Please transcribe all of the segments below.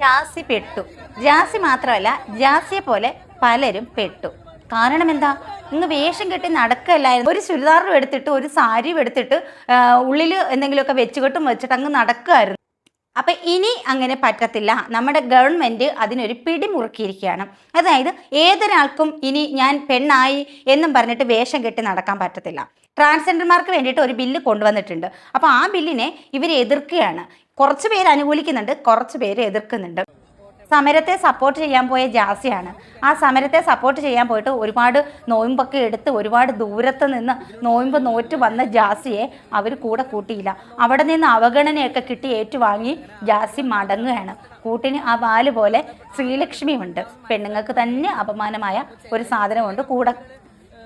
ജാസി പെട്ടു. ജാസി മാത്രമല്ല, ജാസിയെ പോലെ പലരും പെട്ടു. കാരണം എന്താ? ഇന്ന് വേഷം കെട്ടി നടക്കല്ലായിരുന്നു. ഒരു ചുരിദാറും എടുത്തിട്ട് ഒരു സാരിയും എടുത്തിട്ട് ഉള്ളിൽ എന്തെങ്കിലുമൊക്കെ വെച്ചുകെട്ടും വെച്ചിട്ട് അങ്ങ് നടക്കുമായിരുന്നു. അപ്പം ഇനി അങ്ങനെ പറ്റത്തില്ല. നമ്മുടെ ഗവൺമെൻറ് അതിനൊരു പിടിമുറുക്കിയിരിക്കുകയാണ്. അതായത് ഏതൊരാൾക്കും ഇനി ഞാൻ പെണ്ണായി എന്നും പറഞ്ഞിട്ട് വേഷം കെട്ടി നടക്കാൻ പറ്റത്തില്ല. ട്രാൻസ്ജെൻഡർമാർക്ക് വേണ്ടിയിട്ട് ഒരു ബില്ല് കൊണ്ടുവന്നിട്ടുണ്ട്. അപ്പോൾ ആ ബില്ലിനെ ഇവർ എതിർക്കുകയാണ്. കുറച്ച് പേര് അനുകൂലിക്കുന്നുണ്ട്, കുറച്ച് പേര് എതിർക്കുന്നുണ്ട്. സമരത്തെ സപ്പോർട്ട് ചെയ്യാൻ പോയ ജാസിയാണ്. ആ സമരത്തെ സപ്പോർട്ട് ചെയ്യാൻ പോയിട്ട് ഒരുപാട് നോയമ്പൊക്കെ എടുത്ത് ഒരുപാട് ദൂരത്ത് നിന്ന് നോയമ്പ് നോറ്റ് വന്ന ജാസിയെ അവർ കൂടെ കൂട്ടിയില്ല. അവിടെ നിന്ന് അവഗണനയൊക്കെ കിട്ടി ഏറ്റുവാങ്ങി ജാസി മടങ്ങുകയാണ്. കൂട്ടിന് ആ വാല് പോലെ ശ്രീലക്ഷ്മിയുണ്ട്. പെണ്ണുങ്ങൾക്ക് തന്നെ അപമാനമായ ഒരു സാധനമുണ്ട് കൂടെ.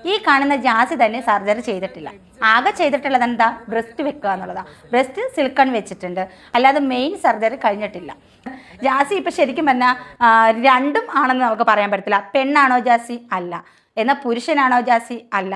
ഈ കാണുന്ന ജാസി തന്നെ സർജറി ചെയ്തിട്ടില്ല. ആകെ ചെയ്തിട്ടുള്ളത് എന്താ? ബ്രസ്റ്റ് വെക്കുക എന്നുള്ളതാണ്. ബ്രസ്റ്റ് സിലിക്കൺ വെച്ചിട്ടുണ്ട്, അല്ലാതെ മെയിൻ സർജറി കഴിഞ്ഞിട്ടില്ല. ജാസി ഇപ്പം ശരിക്കും പറഞ്ഞാൽ രണ്ടും ആണെന്ന് നമുക്ക് പറയാൻ പറ്റത്തില്ല. പെണ്ണാണോ ജാസി? അല്ല. എന്നാൽ പുരുഷനാണോ ജാസി? അല്ല.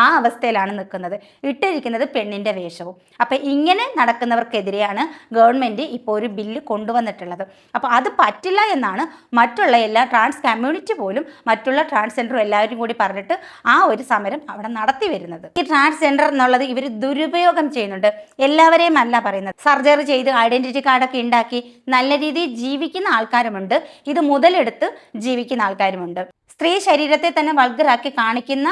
ആ അവസ്ഥയിലാണ് നിൽക്കുന്നത്. ഇട്ടിരിക്കുന്നത് പെണ്ണിൻ്റെ വേഷവും. അപ്പം ഇങ്ങനെ നടക്കുന്നവർക്കെതിരെയാണ് ഗവൺമെൻറ് ഇപ്പോൾ ഒരു ബില്ല് കൊണ്ടുവന്നിട്ടുള്ളത്. അപ്പോൾ അത് പറ്റില്ല എന്നാണ് മറ്റുള്ള എല്ലാ ട്രാൻസ് കമ്മ്യൂണിറ്റി പോലും മറ്റുള്ള ട്രാൻസ്ജെൻഡറും എല്ലാവരും കൂടി പറഞ്ഞിട്ട് ആ ഒരു സമരം അവിടെ നടത്തി വരുന്നത്. ഈ ട്രാൻസ്ജെൻഡർ എന്നുള്ളത് ഇവർ ദുരുപയോഗം ചെയ്യുന്നുണ്ട്. എല്ലാവരെയും അല്ല പറയുന്നത്. സർജറി ചെയ്ത് ഐഡൻറ്റിറ്റി കാർഡൊക്കെ ഉണ്ടാക്കി നല്ല രീതിയിൽ ജീവിക്കുന്ന ആൾക്കാരുമുണ്ട്, ഇത് മുതലെടുത്ത് ജീവിക്കുന്ന ആൾക്കാരുമുണ്ട്. സ്ത്രീ ശരീരത്തെ തന്നെ വൾഗറാക്കി കാണിക്കുന്ന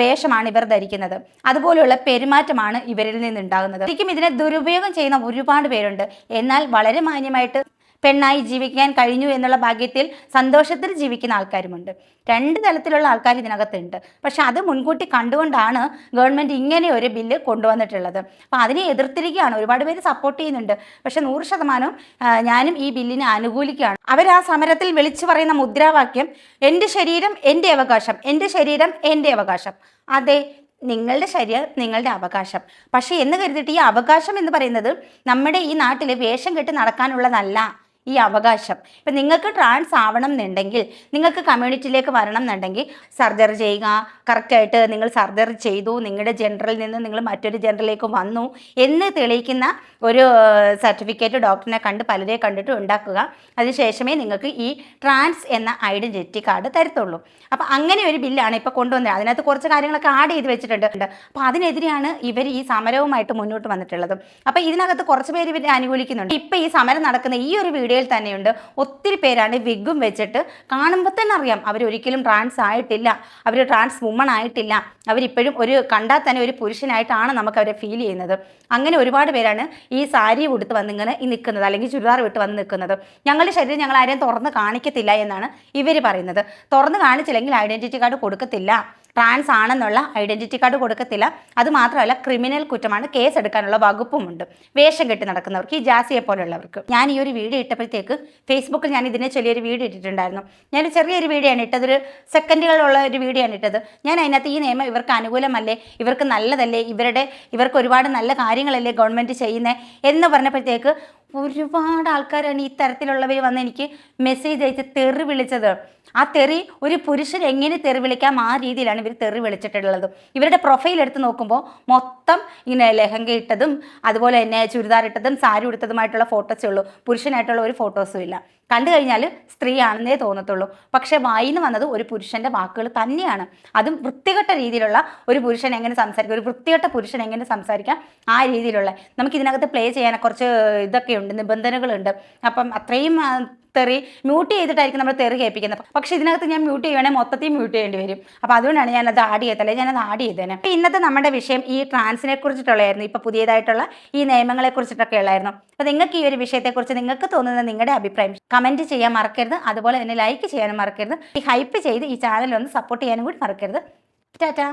വേഷമാണ് ഇവർ ധരിക്കുന്നത്. അതുപോലെയുള്ള പെരുമാറ്റമാണ് ഇവരിൽ നിന്നുണ്ടാകുന്നത്. ശരിക്കും ഇതിനെ ദുരുപയോഗം ചെയ്യുന്ന ഒരുപാട് പേരുണ്ട്. എന്നാൽ വളരെ മാന്യമായിട്ട് പെണ്ണായി ജീവിക്കാൻ കഴിഞ്ഞു എന്നുള്ള ഭാഗ്യത്തിൽ സന്തോഷത്തിൽ ജീവിക്കുന്ന ആൾക്കാരുമുണ്ട്. രണ്ട് തലത്തിലുള്ള ആൾക്കാർ ഇതിനകത്തുണ്ട്. പക്ഷെ അത് മുൻകൂട്ടി കണ്ടുകൊണ്ടാണ് ഗവൺമെൻറ് ഇങ്ങനെ ഒരു ബില്ല് കൊണ്ടുവന്നിട്ടുള്ളത്. അപ്പോൾ അതിനെ എതിർത്തിരിക്കുകയാണ്. ഒരുപാട് പേര് സപ്പോർട്ട് ചെയ്യുന്നുണ്ട്. പക്ഷെ 100% ഞാനും ഈ ബില്ലിനെ അനുകൂലിക്കുകയാണ്. അവർ ആ സമരത്തിൽ വിളിച്ചു പറയുന്ന മുദ്രാവാക്യം എൻ്റെ ശരീരം എൻ്റെ അവകാശം, എൻ്റെ ശരീരം എൻ്റെ അവകാശം. അതെ, നിങ്ങളുടെ ശരീരം നിങ്ങളുടെ അവകാശം. പക്ഷേ എന്ന് കരുതിയിട്ട് ഈ അവകാശം എന്ന് പറയുന്നത് നമ്മുടെ ഈ നാട്ടിൽ വേഷം കെട്ടി നടക്കാനുള്ളതല്ല. ഈ അവകാശം ഇപ്പം നിങ്ങൾക്ക് ട്രാൻസ് ആവണം എന്നുണ്ടെങ്കിൽ, നിങ്ങൾക്ക് കമ്മ്യൂണിറ്റിയിലേക്ക് വരണം എന്നുണ്ടെങ്കിൽ സർജറി ചെയ്യുക. കറക്റ്റായിട്ട് നിങ്ങൾ സർജറി ചെയ്തു, നിങ്ങളുടെ ജെൻഡറിൽ നിന്ന് നിങ്ങൾ മറ്റൊരു ജെൻഡറിലേക്ക് വന്നു എന്ന് തെളിയിക്കുന്ന ഒരു സർട്ടിഫിക്കറ്റ് ഡോക്ടറിനെ കണ്ട് പലരെ കണ്ടിട്ട് ഉണ്ടാക്കുക. അതിനുശേഷമേ നിങ്ങൾക്ക് ഈ ട്രാൻസ് എന്ന ഐഡൻറ്റിറ്റി കാർഡ് തരത്തുള്ളൂ. അപ്പോൾ അങ്ങനെ ഒരു ബില്ലാണ് ഇപ്പോൾ കൊണ്ടുവന്നത്. അതിനകത്ത് കുറച്ച് കാര്യങ്ങളൊക്കെ ആഡ് ചെയ്ത് വെച്ചിട്ടുണ്ട്. അപ്പോൾ അതിനെതിരെയാണ് ഇവർ ഈ സമരവുമായിട്ട് മുന്നോട്ട് വന്നിട്ടുള്ളത്. അപ്പോൾ ഇതിനകത്ത് കുറച്ച് പേര് ഇവരെ അനുകൂലിക്കുന്നുണ്ട്. ഇപ്പോൾ ഈ സമരം നടക്കുന്ന ഈ ഒരു വീഡിയോ തന്നെയുണ്ട് ഒത്തിരി പേരാണ് വിഗും വെച്ചിട്ട്. കാണുമ്പോൾ തന്നെ അറിയാം അവരൊരിക്കലും ട്രാൻസ് ആയിട്ടില്ല, അവർ ട്രാൻസ് വുമൺ ആയിട്ടില്ല. അവരിപ്പോഴും ഒരു കണ്ടാൽ തന്നെ ഒരു പുരുഷനായിട്ടാണ് നമുക്ക് അവരെ ഫീൽ ചെയ്യുന്നത്. അങ്ങനെ ഒരുപാട് പേരാണ് ഈ സാരി ഉടുത്ത് വന്ന് ഇങ്ങനെ നിൽക്കുന്നത്, അല്ലെങ്കിൽ ചുരിദാർ വിട്ട് വന്ന് നിൽക്കുന്നത്. ഞങ്ങളുടെ ശരീരം ഞങ്ങൾ ആരെയും തുറന്ന് കാണിക്കത്തില്ല എന്നാണ് ഇവർ പറയുന്നത്. തുറന്ന് കാണിച്ചില്ലെങ്കിൽ ഐഡൻറ്റിറ്റി കാർഡ് കൊടുക്കത്തില്ല, ട്രാൻസ് ആണെന്നുള്ള ഐഡൻറ്റിറ്റി കാർഡ് കൊടുക്കത്തില്ല. അതുമാത്രമല്ല ക്രിമിനൽ കുറ്റമാണ്, കേസ് എടുക്കാനുള്ള വകുപ്പുമുണ്ട് വേഷം കെട്ടി നടക്കുന്നവർക്ക്, ഈ ജാസിയെ പോലുള്ളവർക്ക്. ഞാൻ ഈ ഒരു വീഡിയോ ഇട്ടപ്പോഴത്തേക്ക് ഫേസ്ബുക്കിൽ ഞാൻ ഇതിനെ ചൊല്ലിയൊരു വീഡിയോ ഇട്ടിട്ടുണ്ടായിരുന്നു. ഞാനൊരു ചെറിയൊരു വീഡിയോ ആണ് ഇട്ടത്, ഒരു സെക്കൻഡുകളുള്ള ഒരു വീഡിയോ ആണ് ഇട്ടത്. ഞാൻ അതിനകത്ത് ഈ നിയമം ഇവർക്ക് അനുകൂലമല്ലേ, ഇവർക്ക് നല്ലതല്ലേ, ഇവർക്ക് ഒരുപാട് നല്ല കാര്യങ്ങളല്ലേ ഗവൺമെൻറ് ചെയ്യുന്നത് എന്ന് പറഞ്ഞപ്പോഴത്തേക്ക് ഒരുപാട് ആൾക്കാരാണ് ഈ തരത്തിലുള്ളവർ വന്ന് എനിക്ക് മെസ്സേജ് അയച്ച് തെറി വിളിച്ചത്. ആ തെറി ഒരു പുരുഷൻ എങ്ങനെ തെറി വിളിക്കാം ആ രീതിയിലാണ് ഇവർ തെറി വിളിച്ചിട്ടുള്ളത്. ഇവരുടെ പ്രൊഫൈൽ എടുത്ത് നോക്കുമ്പോൾ മൊത്തം ഇങ്ങനെ ലഹങ്ക ഇട്ടതും അതുപോലെ തന്നെ ചുരിദാർ ഇട്ടതും സാരി ഉടുത്തതുമായിട്ടുള്ള ഫോട്ടോസേ ഉള്ളൂ. പുരുഷനായിട്ടുള്ള ഒരു ഫോട്ടോസും ഇല്ല. കണ്ടു കഴിഞ്ഞാൽ സ്ത്രീയാണെന്നേ തോന്നത്തുള്ളൂ. പക്ഷേ വായിന്ന് വന്നത് ഒരു പുരുഷൻ്റെ വാക്കുകൾ തന്നെയാണ്. അതും വൃത്തികെട്ട രീതിയിലുള്ള ഒരു പുരുഷൻ എങ്ങനെ സംസാരിക്കാം, ഒരു വൃത്തികെട്ട പുരുഷൻ എങ്ങനെ സംസാരിക്കാം, ആ രീതിയിലുള്ള. നമുക്കിതിനകത്ത് പ്ലേ ചെയ്യാൻ കുറച്ച് ഇതൊക്കെയുണ്ട്, നിബന്ധനകളുണ്ട്. അപ്പം അത്രയും തെറി മ്യൂട്ട് ചെയ്തിട്ടായിരിക്കും നമ്മൾ തെറി കേൾപ്പിക്കുന്നത്. പക്ഷേ ഇതിനകത്ത് ഞാൻ മ്യൂട്ട് ചെയ്യുവാണെങ്കിൽ മൊത്തത്തിൽ മ്യൂട്ട് ചെയ്യേണ്ടി വരും. അപ്പോൾ അതുകൊണ്ടാണ് ഞാനത് ആഡ് ചെയ്തല്ലേ, ഞാനത് ആഡ് ചെയ്തേനെ. അപ്പോൾ ഇന്നത്തെ നമ്മുടെ വിഷയം ഈ ട്രാൻസിനെ കുറിച്ചിട്ടുള്ളതായിരുന്നു. ഇപ്പോൾ പുതിയതായിട്ടുള്ള ഈ നിയമങ്ങളെ കുറിച്ചിട്ടൊക്കെ ഉള്ളായിരുന്നു. അപ്പോൾ നിങ്ങൾക്ക് ഈ ഒരു വിഷയത്തെക്കുറിച്ച് നിങ്ങൾക്ക് തോന്നുന്ന നിങ്ങളുടെ അഭിപ്രായം കമൻറ്റ് ചെയ്യാൻ മറക്കരുത്. അതുപോലെ തന്നെ ലൈക്ക് ചെയ്യാനും മറക്കരുത്. ഈ ഹൈപ്പ് ചെയ്ത് ഈ ചാനൽ ഒന്ന് സപ്പോർട്ട് ചെയ്യാനും കൂടി മറക്കരുത്. ടാറ്റാ.